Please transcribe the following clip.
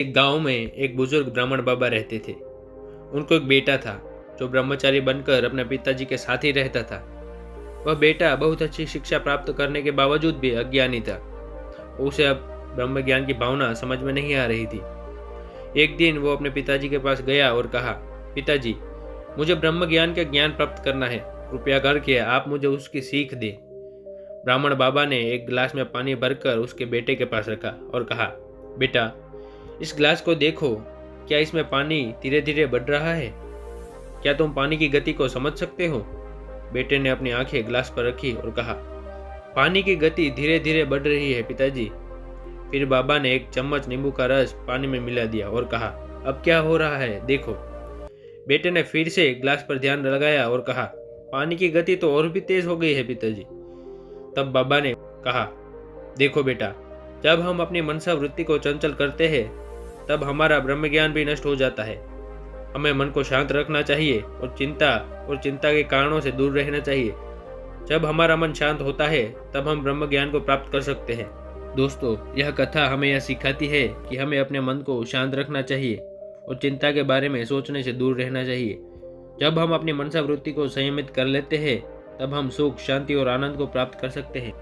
एक गांव में एक बुजुर्ग ब्राह्मण बाबा रहते थे। उनको एक बेटा था जो ब्रह्मचारी बनकर अपने पिताजी के साथ ही रहता था। वह बेटा बहुत अच्छी शिक्षा प्राप्त करने के बावजूद भी अज्ञानी था। उसे अब ब्रह्म ज्ञान की भावना समझ में नहीं आ रही थी। एक दिन वो अपने पिताजी के पास गया और कहा, पिताजी, मुझे ब्रह्म ज्ञान का ज्ञान प्राप्त करना है। कृपया करके आप मुझे उसकी सीख दें। ब्राह्मण बाबा ने एक गिलास में पानी भरकर उसके बेटे के पास रखा और कहा, बेटा, इस गिलास को देखो, क्या इसमें पानी धीरे धीरे बढ़ रहा है? क्या तुम पानी की गति को समझ सकते हो? बेटे ने अपनी आंखें गिलास पर रखी और कहा, पानी की गति धीरे धीरे बढ़ रही है पिताजी। फिर बाबा ने एक चम्मच नींबू का रस पानी में मिला दिया और कहा, अब क्या हो रहा है देखो। बेटे ने फिर से गिलास पर ध्यान लगाया और कहा, पानी की गति तो और भी तेज हो गई है पिताजी। तब बाबा ने कहा, देखो बेटा, जब हम अपनी मनसा वृत्ति को चंचल करते हैं तब हमारा ब्रह्म ज्ञान भी नष्ट हो जाता है। हमें मन को शांत रखना चाहिए और चिंता के कारणों से दूर रहना चाहिए। जब हमारा मन शांत होता है तब हम ब्रह्म ज्ञान को प्राप्त कर सकते हैं। दोस्तों, यह कथा हमें यह सिखाती है कि हमें अपने मन को शांत रखना चाहिए और चिंता के बारे में सोचने से दूर रहना चाहिए। जब हम अपनी मनसा वृत्ति को संयमित कर लेते हैं तब हम सुख, शांति और आनंद को प्राप्त कर सकते हैं।